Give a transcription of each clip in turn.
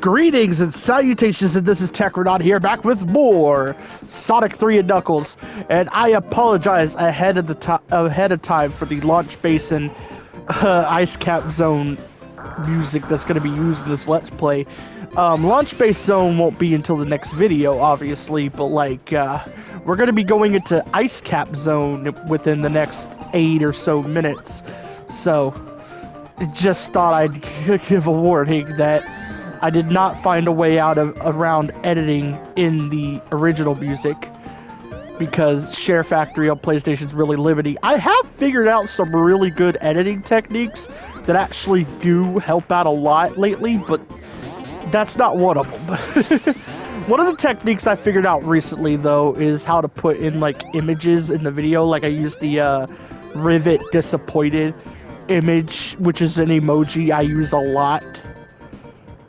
Greetings and salutations, and this is Techrodot here, back with more Sonic 3 and Knuckles. And I apologize ahead of time for the Launch Basin Ice Cap Zone music that's going to be used in this Let's Play. Launch Base Zone won't be until the next video, obviously, but like, we're going to be going into Ice Cap Zone within the next 8 or so minutes. So, just thought I'd give a warning that I did not find a way out of around editing in the original music because Share Factory on PlayStation's really limiting. I have figured out some really good editing techniques that actually do help out a lot lately, but that's not one of them. One of the techniques I figured out recently, though, is how to put in, like, images in the video. Like, I used the Rivet Disappointed image, which is an emoji I use a lot.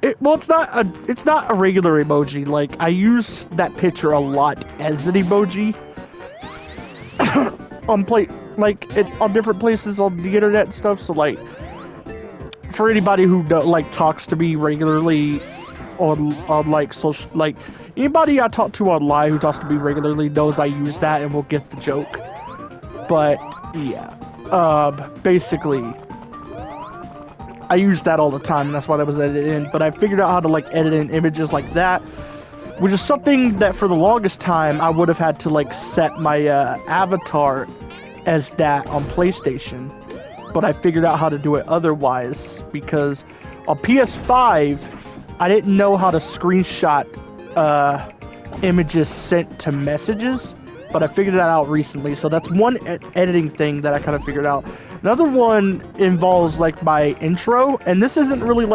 It's not a regular emoji. Like, I use that picture a lot as an emoji on different places on the internet and stuff. So, like, for anybody who talks to me regularly on like social, like, anybody I talk to online who talks to me regularly knows I use that and will get the joke. But yeah, basically, I use that all the time, and that's why that was edited in. But I figured out how to, like, edit in images like that, which is something that for the longest time I would have had to, like, set my avatar as that on PlayStation. But I figured out how to do it otherwise, because on PS5 I didn't know how to screenshot images sent to messages, but I figured that out recently. So that's one editing thing that I kind of figured out. Another one involves, like, my intro, and this isn't really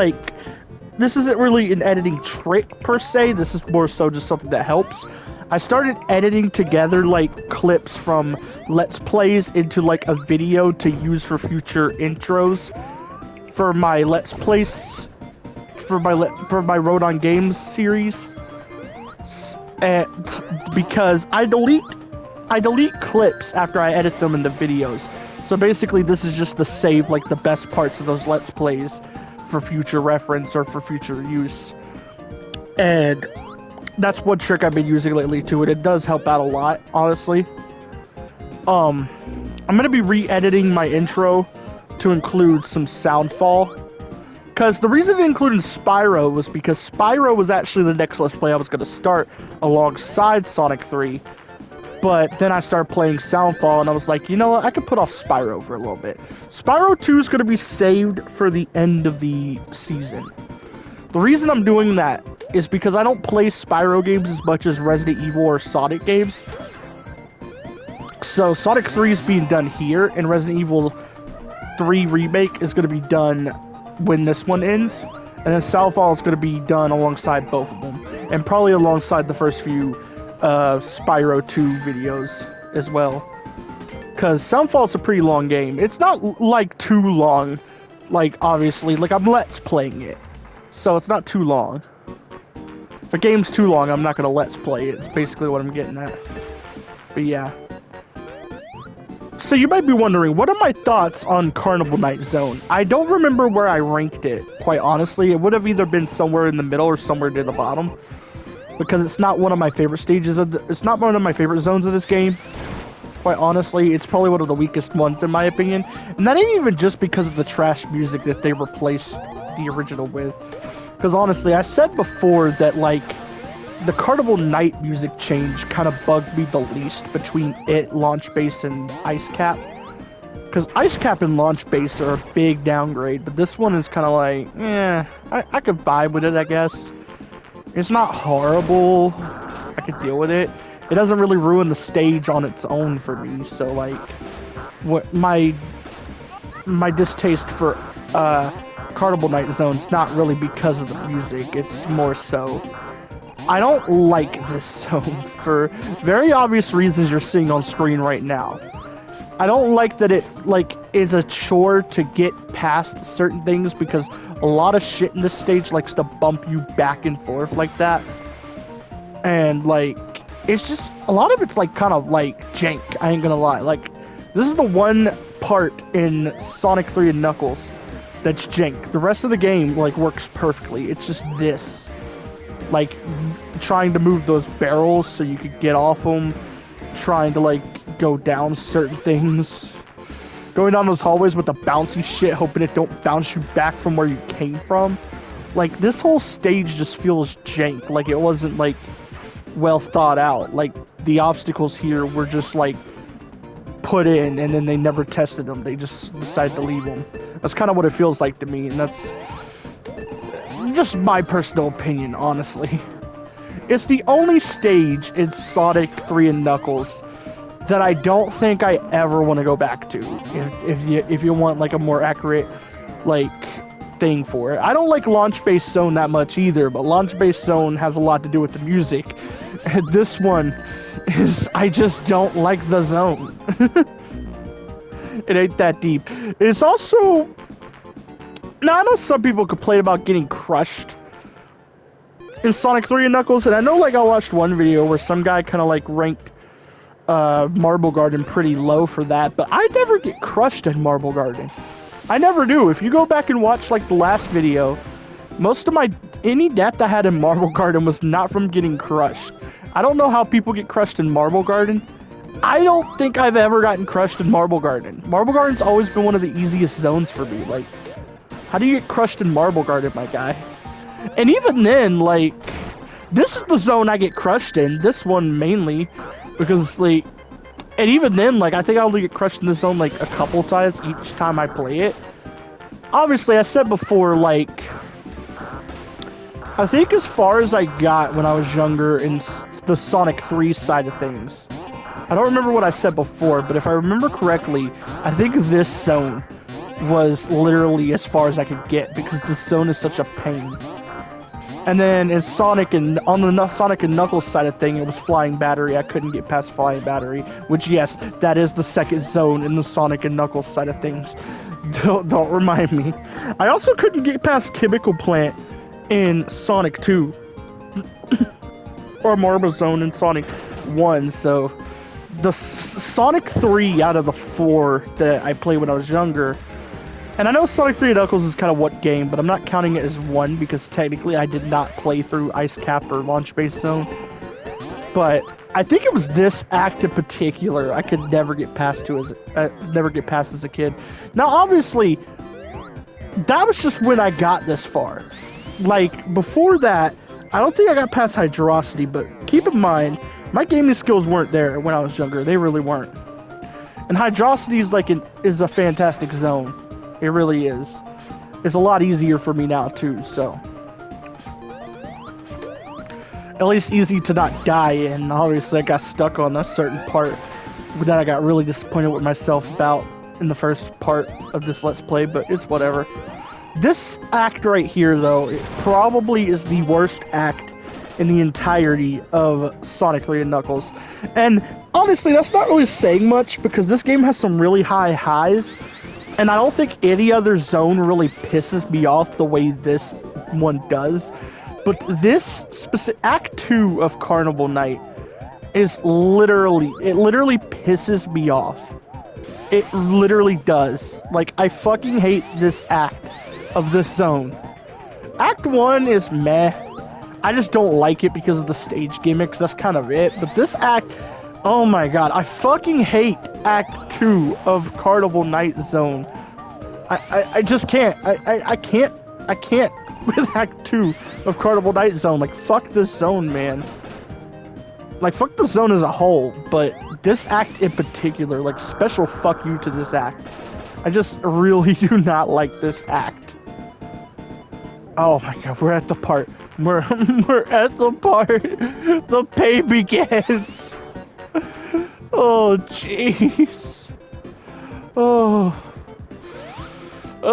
an editing trick per se. This is more so just something that helps. I started editing together, like, clips from Let's Plays into, like, a video to use for future intros for my Let's Plays, for my Road on Games series. And because I delete clips after I edit them in the videos. So basically, this is just to save, like, the best parts of those Let's Plays for future reference or for future use. And that's one trick I've been using lately too, and it does help out a lot, honestly. I'm gonna be re-editing my intro to include some soundfall. Because the reason it included Spyro was because Spyro was actually the next Let's Play I was gonna start alongside Sonic 3. But then I started playing Soundfall, and I was like, you know what, I could put off Spyro for a little bit. Spyro 2 is going to be saved for the end of the season. The reason I'm doing that is because I don't play Spyro games as much as Resident Evil or Sonic games. So Sonic 3 is being done here, and Resident Evil 3 Remake is going to be done when this one ends. And then Soundfall is going to be done alongside both of them, and probably alongside the first few Spyro 2 videos as well, because Soundfall's a pretty long game. It's not, like, too long, like, obviously, like, I'm Let's Playing it, so it's not too long. If a game's too long, I'm not gonna Let's Play it. It's basically what I'm getting at. But yeah. So you might be wondering, what are my thoughts on Carnival Night Zone? I don't remember where I ranked it, quite honestly. It would have either been somewhere in the middle or somewhere near the bottom, because it's not one of my favorite stages it's not one of my favorite zones of this game. Quite honestly, it's probably one of the weakest ones in my opinion. And that ain't even just because of the trash music that they replaced the original with. Because honestly, I said before that, like, the Carnival Night music change kind of bugged me the least between it, Launch Base, and Ice Cap. Because Ice Cap and Launch Base are a big downgrade, but this one is kind of like, I could vibe with it, I guess. It's not horrible. I could deal with it. It doesn't really ruin the stage on its own for me. So, like, what my distaste for Carnival Night Zone's not really because of the music. It's more so I don't like this zone for very obvious reasons you're seeing on screen right now. I don't like that it, like, is a chore to get past certain things, because a lot of shit in this stage likes to bump you back and forth like that. And, like, it's just, a lot of it's, like, kind of, like, jank, I ain't gonna lie. Like, this is the one part in Sonic 3 and Knuckles that's jank. The rest of the game, like, works perfectly. It's just this. Like, trying to move those barrels so you could get off them. Trying to, like, go down certain things. Going down those hallways with the bouncy shit, hoping it don't bounce you back from where you came from. Like, this whole stage just feels jank. Like, it wasn't, like, well thought out. Like, the obstacles here were just, like, put in, and then they never tested them. They just decided to leave them. That's kind of what it feels like to me, and that's just my personal opinion, honestly. It's the only stage in Sonic 3 and Knuckles that I don't think I ever want to go back to. If you want, like, a more accurate, like, thing for it. I don't like Launch Base Zone that much either, but Launch Base Zone has a lot to do with the music. And this one is, I just don't like the zone. It ain't that deep. It's also, now I know some people complain about getting crushed in Sonic 3 and Knuckles, and I know, like, I watched one video where some guy kind of, like, ranked Marble Garden pretty low for that, but I never get crushed in Marble Garden. I never do. If you go back and watch, like, the last video, most of any death I had in Marble Garden was not from getting crushed. I don't know how people get crushed in Marble Garden. I don't think I've ever gotten crushed in Marble Garden. Marble Garden's always been one of the easiest zones for me. Like, how do you get crushed in Marble Garden, my guy? And even then, like, this is the zone I get crushed in. This one mainly, because, like, and even then, like, I think I only get crushed in this zone, like, a couple times each time I play it. Obviously, I said before, like, I think as far as I got when I was younger in the Sonic 3 side of things, I don't remember what I said before, but if I remember correctly, I think this zone was literally as far as I could get, because this zone is such a pain. And then in Sonic and on the Sonic and Knuckles side of thing, it was Flying Battery. I couldn't get past Flying Battery, which, yes, that is the second zone in the Sonic and Knuckles side of things. Don't remind me. I also couldn't get past Chemical Plant in Sonic 2 or Marble Zone in Sonic 1. So the Sonic 3 out of the 4 that I played when I was younger. And I know Sonic 3 and Knuckles is kind of what game, but I'm not counting it as one because technically I did not play through Ice Cap or Launch Base Zone. But I think it was this act in particular I could never get past as a kid. Now, obviously, that was just when I got this far. Like, before that, I don't think I got past Hydrosity, but keep in mind, my gaming skills weren't there when I was younger. They really weren't. And Hydrosity is a fantastic zone. It really is. It's a lot easier for me now, too, so. At least easy to not die in. Obviously, I got stuck on a certain part that I got really disappointed with myself about in the first part of this Let's Play, but it's whatever. This act right here, though, it probably is the worst act in the entirety of Sonic 3 and Knuckles. And honestly, that's not really saying much, because this game has some really high highs. And I don't think any other zone really pisses me off the way this one does. But this specific Act 2 of Carnival Night is literally pisses me off. It literally does. Like, I fucking hate this act of this zone. Act 1 is meh. I just don't like it because of the stage gimmicks. That's kind of it. But this act, oh my god, I fucking hate Act 2 of Carnival Night Zone. I just can't. I can't with Act 2 of Carnival Night Zone. Like, fuck this zone, man. Like, fuck the zone as a whole, but this act in particular, like, special fuck you to this act. I just really do not like this act. Oh my god, we're at the part. We're at the part. The pain begins. Oh, jeez. Oh,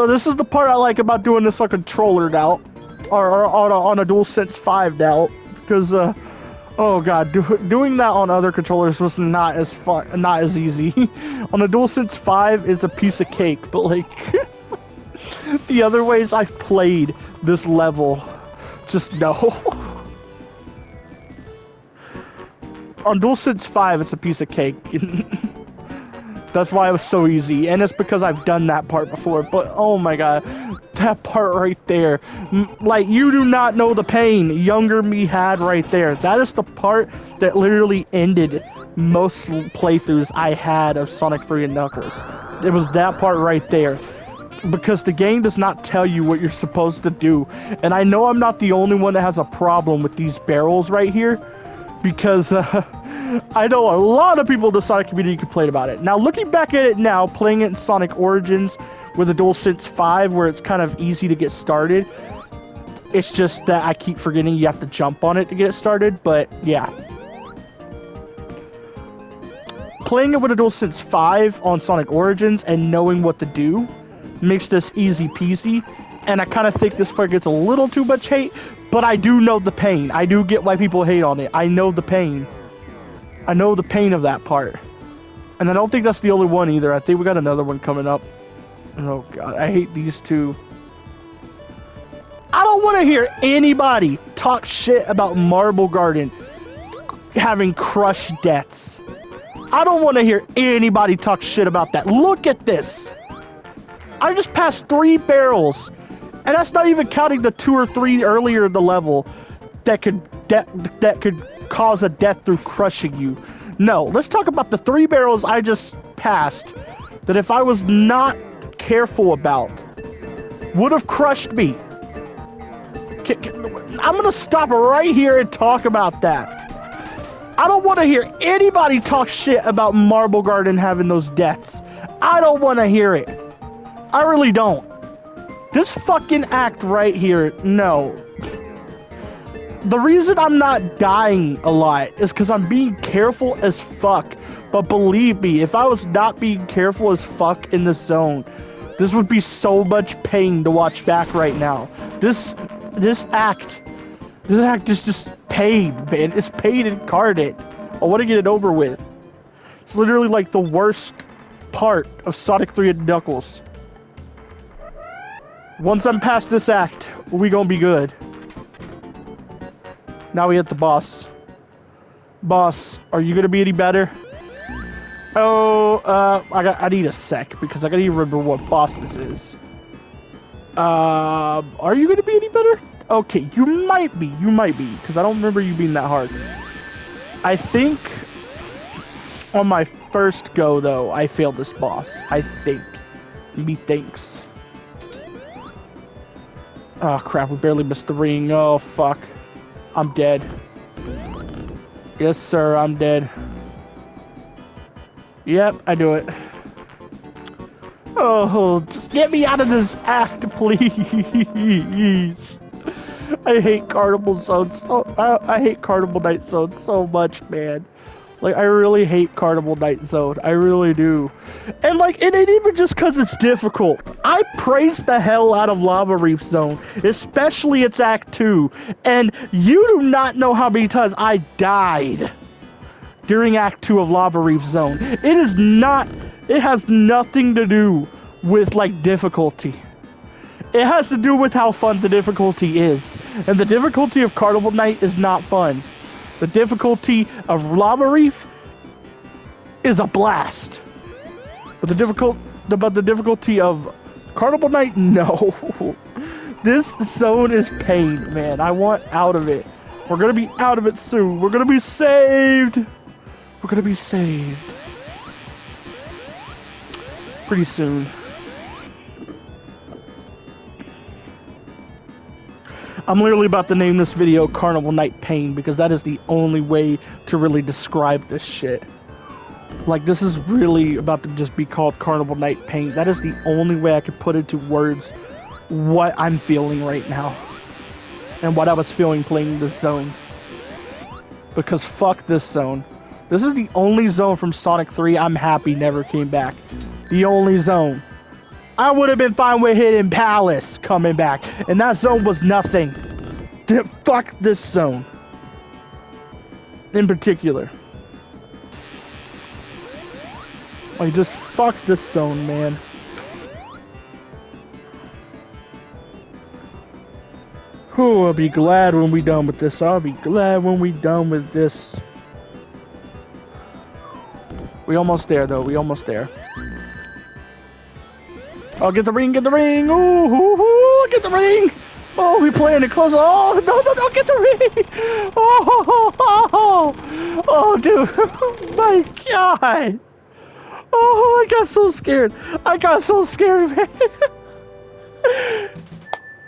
this is the part I like about doing this on controller now, or on a DualSense 5 now, because oh god, doing that on other controllers was not as fun, not as easy. On a DualSense 5 is a piece of cake, but like the other ways I've played this level, just no. On DualSense 5, it's a piece of cake. That's why it was so easy, and it's because I've done that part before, but oh my god, that part right there, like, you do not know the pain younger me had right there. That is the part that literally ended most playthroughs I had of Sonic 3 and Knuckles. It was that part right there, because the game does not tell you what you're supposed to do, and I know I'm not the only one that has a problem with these barrels right here, because, I know a lot of people in the Sonic community complain about it. Now, looking back at it now, playing it in Sonic Origins with a DualSense 5, where it's kind of easy to get started, it's just that I keep forgetting you have to jump on it to get it started, but yeah. Playing it with a DualSense 5 on Sonic Origins and knowing what to do makes this easy peasy, and I kind of think this part gets a little too much hate, but I do know the pain. I do get why people hate on it. I know the pain. I know the pain of that part. And I don't think that's the only one either. I think we got another one coming up. Oh god, I hate these two. I don't want to hear anybody talk shit about Marble Garden having crush deaths. I don't want to hear anybody talk shit about that. Look at this. I just passed 3 barrels. And that's not even counting the 2 or 3 earlier in the level that could cause a death through crushing you. No, let's talk about the 3 barrels I just passed that if I was not careful about would have crushed me. I'm gonna stop right here and talk about that. I don't want to hear anybody talk shit about Marble Garden having those deaths. I don't want to hear it. I really don't. This fucking act right here, no. The reason I'm not dying a lot is because I'm being careful as fuck. But believe me, if I was not being careful as fuck in this zone, this would be so much pain to watch back right now. This act is just pain, man. It's pain incarnate. I want to get it over with. It's literally like the worst part of Sonic 3 and Knuckles. Once I'm past this act, we gonna be good. Now we hit the boss. Boss, are you gonna be any better? Oh, I need a sec because I gotta remember what boss this is. Are you gonna be any better? Okay, you might be, because I don't remember you being that hard. I think on my first go though, I failed this boss. I think. Methinks. Oh crap, we barely missed the ring. Oh fuck. I'm dead. Yes, sir, I'm dead. Yep, I do it. Oh, just get me out of this act, please. I hate Carnival zones. I hate Carnival Night Zone so much, man. Like, I really hate Carnival Night Zone. I really do. And, like, it ain't even just because it's difficult. I praise the hell out of Lava Reef Zone, especially its Act 2. And you do not know how many times I died during Act 2 of Lava Reef Zone. It has nothing to do with, like, difficulty. It has to do with how fun the difficulty is. And the difficulty of Carnival Night is not fun. The difficulty of Lava Reef is a blast. But the difficulty of Carnival Night, no. This zone is pain, man. I want out of it. We're gonna be out of it soon. We're gonna be saved. We're gonna be saved. Pretty soon. I'm literally about to name this video Carnival Night Pain because that is the only way to really describe this shit. Like, this is really about to just be called Carnival Night Pain. That is the only way I could put into words what I'm feeling right now. And what I was feeling playing this zone. Because fuck this zone. This is the only zone from Sonic 3 I'm happy never came back. The only zone. I would have been fine with Hidden Palace coming back. And that zone was nothing. Fuck this zone. In particular. Like, just fuck this zone, man. Whew, I'll be glad when we done with this. I'll be glad when we done with this. We almost there, though. We almost there. Oh, get the ring, get the ring. Ooh, ooh, ooh, get the ring. Oh, we playing it close. Oh, no, no, no, get the ring. Oh, oh, oh, oh, dude. Oh, my God. Oh, I got so scared. I got so scared, man.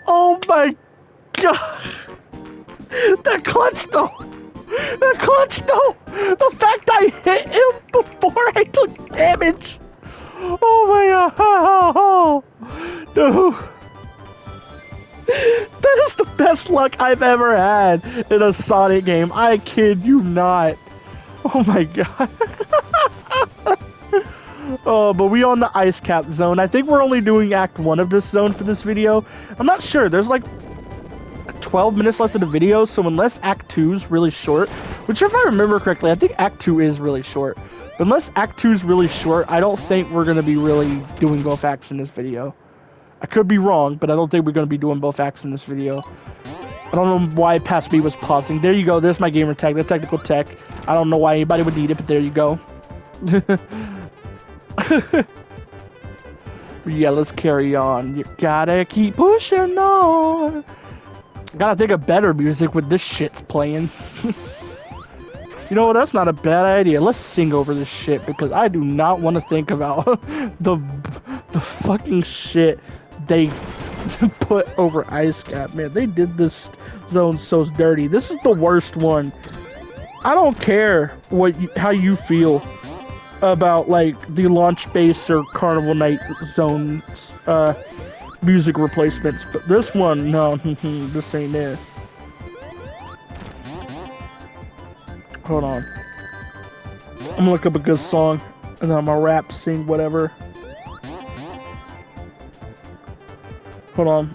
Oh, my God. That clutch, though. That clutch, though. The fact I hit him before I took damage. Oh my God! Dude, that is the best luck I've ever had in a Sonic game. I kid you not. Oh my God! Oh, but we on the ice cap zone. I think we're only doing Act 1 of this zone for this video. I'm not sure. There's like 12 minutes left of the video, so unless Act 2 is really short, which if I remember correctly, I think Act 2 is really short. Unless Act 2 is really short, I don't think we're going to be really doing both acts in this video. I could be wrong, but I don't think we're going to be doing both acts in this video. I don't know why Past B was pausing. There you go. There's my gamer tag. The technical tech. I don't know why anybody would need it, but there you go. Yeah, let's carry on. You gotta keep pushing on. Gotta think of better music when this shit's playing. You know what, that's not a bad idea. Let's sing over this shit because I do not want to think about the fucking shit they put over Ice Cap. Man, they did this zone so dirty. This is the worst one. I don't care how you feel about like the launch base or Carnival Night zones music replacements, but this one, no, this ain't it. Hold on. I'm gonna look up a good song, and then I'm gonna rap, sing, whatever. Hold on.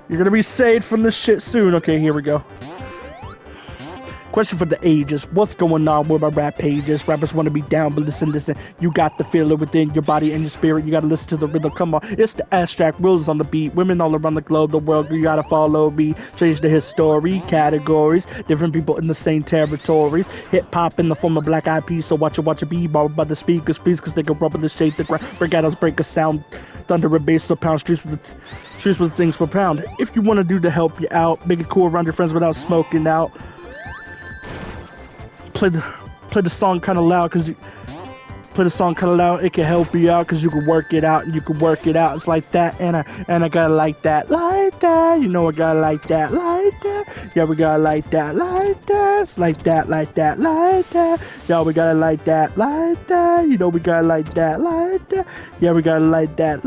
You're gonna be saved from this shit soon. Okay, here we go. Question for the ages. What's going on with my rap pages? Rappers want to be down, but listen. You got to feel it within your body and your spirit. You got to listen to the rhythm. Come on. It's the abstract rules on the beat. Women all around the globe, the world, you got to follow me. Change the history, categories. Different people in the same territories. Hip-hop in the form of black eyed peas. So watch it be. Borrowed by the speakers, please, because they can rub in the shade the ground. Regatas break a sound. Thunder and bass, so pound streets with things per pound. If you want to do to help you out, make it cool around your friends without smoking out. Play the song kind of loud, cause it can help you out, cause you can work it out and you can work it out. It's like that, and I gotta like that, you know I gotta like that, yeah, we gotta like that, it's like that, yeah, we gotta like that, you know we gotta like that, yeah, we gotta like that,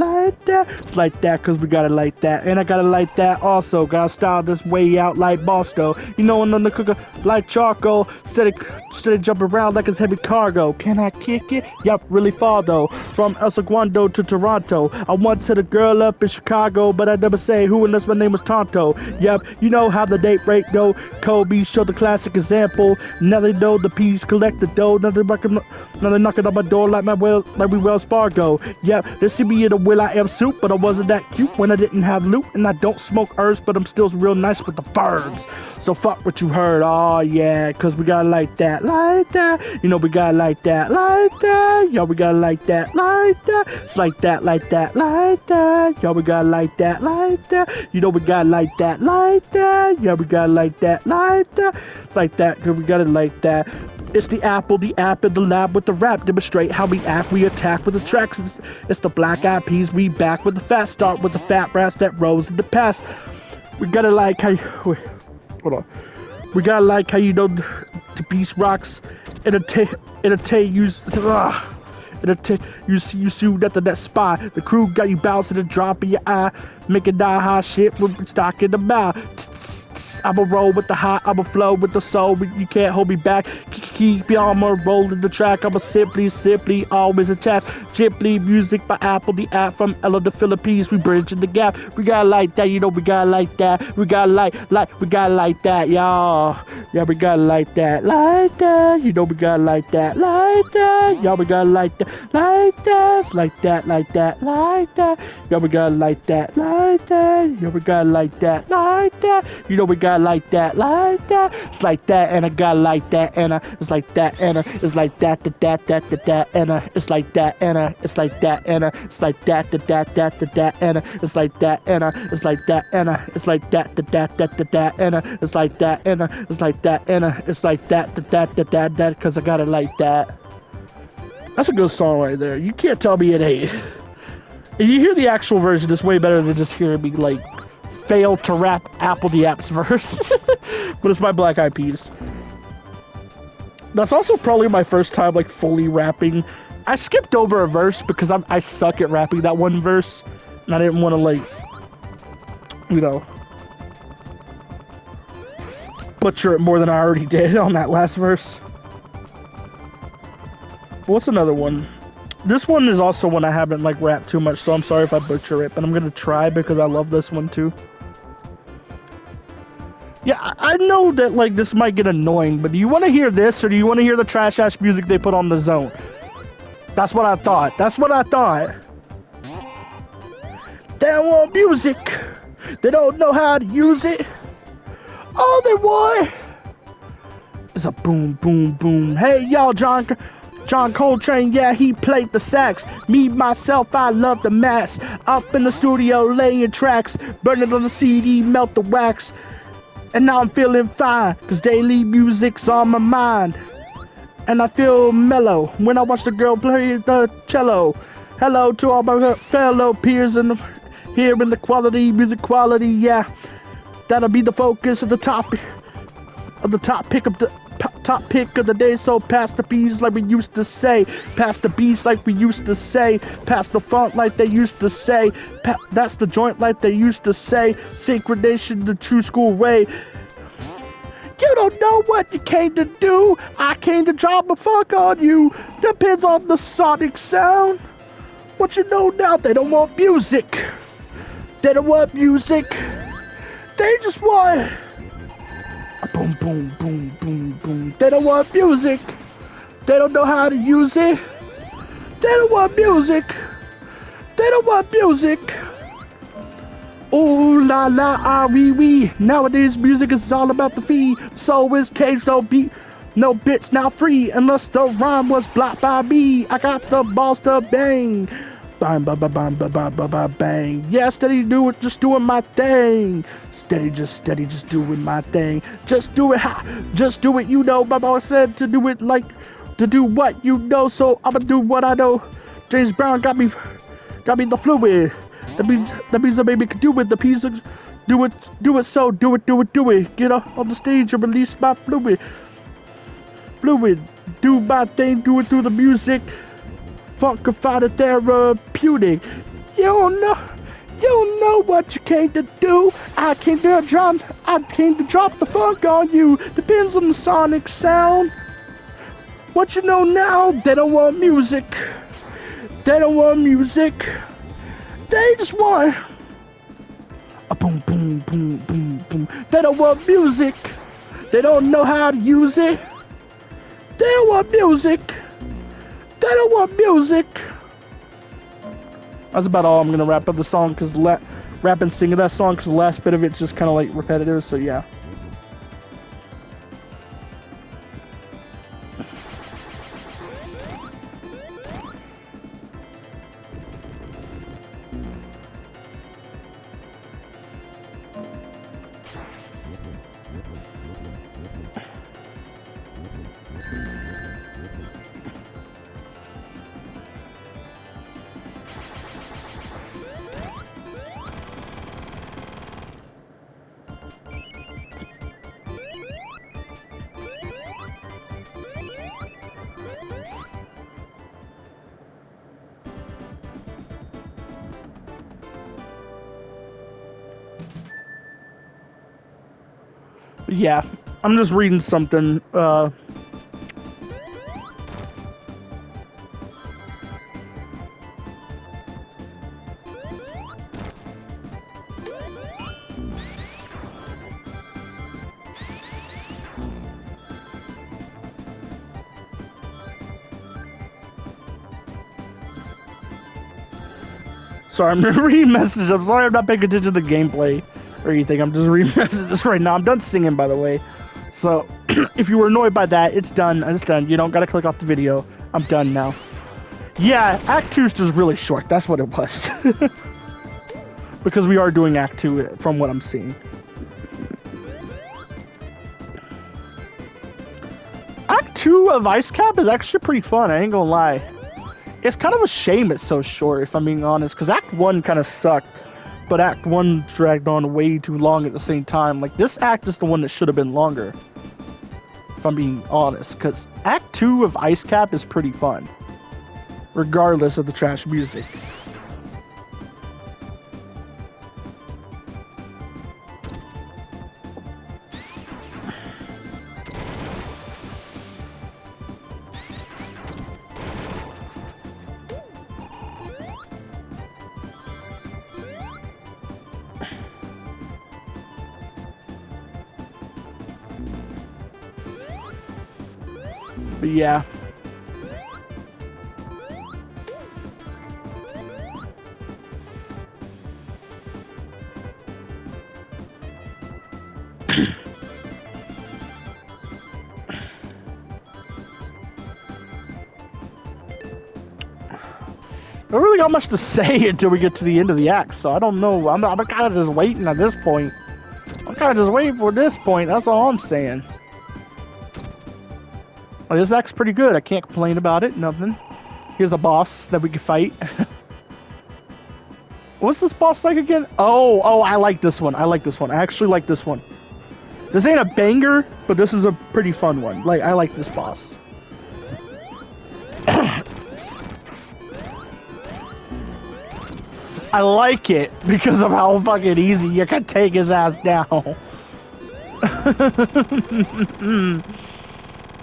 it's like that, cause we gotta like that, and I gotta like that also. Gotta style this way out like Bosco, you know, and on the cooker like charcoal, instead of jumping around like it's heavy cargo. Can I kick it? Yup, really far though. From El Segundo to Toronto. I once hit a girl up in Chicago, but I never say who unless my name was Tonto. Yup, you know how the date break go. Kobe showed the classic example. Now they know the peas collect the dough. Now they're knocking on my door like we Wells Fargo. Yep, they see me in a Will I Am suit, but I wasn't that cute when I didn't have loot. And I don't smoke herbs, but I'm still real nice with the verbs. So fuck what you heard, oh yeah, cause we gotta like that, you know we gotta like that, yeah, we gotta like that, it's like that, yeah, we gotta like that, you know we gotta like that, yeah, we gotta like that, it's like that, cause we gotta like that. It's the apple, the app in the lab with the rap. Demonstrate how we act, we attack with the tracks. It's the black eyed peas, we back with the fat. Start with the fat brass that rose in the past. We gotta like how you... Hold on. We gotta like how you know the beast rocks in a you see nothing that spy. The crew got you bouncing and dropping your eye, making die high shit with stock in the mouth. I'ma roll with the high, I'ma flow with the soul, you can't hold me back. Keep your armor rolling the track, I'ma simply always attached. Gently music by Apple, the app from Ella the Philippines, we bridging the gap. We gotta like that, you know we gotta like that. We gotta we gotta like that, y'all. Yeah, we gotta like that, you know we gotta like that, y'all we gotta like that, it's like that, yeah, we gotta like that, like that. You know we got it like that, like that. You know we got it like that, like that. It's like that, and I got it like that, and it's like that, and it's like that, and it's like that, and it's like that, and it's like that, and it's like that, and it's like that, and it's like that, and it's like that, and it's like that, and it's like that, because I got it like that. That's a good song right there. You can't tell me it ain't. If you hear the actual version, it's way better than just hearing me, like, fail to rap Apple the App's verse. But it's my Black Eyed Peas. That's also probably my first time, like, fully rapping. I skipped over a verse because I suck at rapping that one verse. And I didn't want to, like, you know, butcher it more than I already did on that last verse. What's another one? This one is also one I haven't, like, rapped too much, so I'm sorry if I butcher it, but I'm gonna try because I love this one too. Yeah, I know that, like, this might get annoying, but do you want to hear this, or do you want to hear the trash-ass music they put on the zone? That's what I thought. That's what I thought. They don't want music. They don't know how to use it. All they want is a boom, boom, boom. Hey, y'all, John Coltrane, yeah, he played the sax. Me, myself, I love the mass. Up in the studio, laying tracks. Burning on the CD, melt the wax. And now I'm feeling fine, cause daily music's on my mind. And I feel mellow when I watch the girl play the cello. Hello to all my fellow peers here in the quality, music quality, yeah. That'll be the focus of the topic of the top pick of the day. So pass the beats like we used to say, pass the beats like we used to say, pass the funk like they used to say, that's the joint like they used to say, synchronization the true school way. You don't know what you came to do. I came to drop a funk on you. Depends on the sonic sound. What you know now, they don't want music. They don't want music. They just want a boom, boom, boom, boom, boom. They don't want music. They don't know how to use it. They don't want music. They don't want music. Ooh la la ah wee wee. Nowadays music is all about the fee. So is cage, no beat, no bits now free. Unless the rhyme was blocked by me. I got the balls to bang. Bang, ba ba bang, ba ba ba ba bang. Yeah, steady do it, just doing my thing. Steady, just doing my thing. Just do it, just do it, you know. My mama said to do it like, to do what you know. So I'ma do what I know. James Brown got me the fluid. That means the baby can do it. The piece of, do it, so do it. Get up on the stage and release my fluid. Do my thing, do it through the music. Funkified and therapeutic. You don't know what you came to do. I came to drop the funk on you. Depends on the sonic sound. What you know now? They don't want music. They don't want music. They just want a boom, boom, boom, boom, boom. They don't want music. They don't know how to use it. They don't want music. They don't want music. That's about all I'm gonna wrap up the song, because rap and sing that song, because the last bit of it's just kind of like repetitive. So yeah. Yeah, I'm just reading something. Sorry, I'm reading messages. I'm sorry I'm not paying attention to the gameplay or anything. I'm just reading messages right now. I'm done singing, by the way. So, if you were annoyed by that, it's done. It's done. You don't gotta click off the video. I'm done now. Yeah, Act 2 is just really short. That's what it was. Because we are doing Act 2 from what I'm seeing. Act 2 of Ice Cap is actually pretty fun, I ain't gonna lie. It's kind of a shame it's so short, if I'm being honest, because Act 1 kind of sucked, but Act 1 dragged on way too long at the same time. Like, this act is the one that should have been longer, if I'm being honest, because Act 2 of Ice Cap is pretty fun, regardless of the trash music. But yeah. I don't really got much to say until we get to the end of the act, so I don't know. I'm kind of just waiting at this point. I'm kind of just waiting for this point. That's all I'm saying. Well, this act's pretty good. I can't complain about it. Nothing. Here's a boss that we can fight. What's this boss like again? Oh, I like this one. I like this one. I actually like this one. This ain't a banger, but this is a pretty fun one. Like, I like this boss. I like it because of how fucking easy you can take his ass down.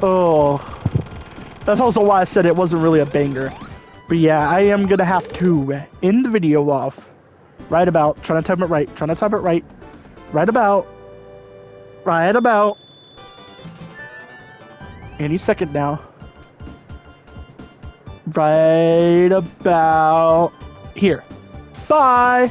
Oh, that's also why I said it wasn't really a banger. But yeah, I am gonna have to end the video off right about, trying to time it right, right about any second now. Right about here. Bye!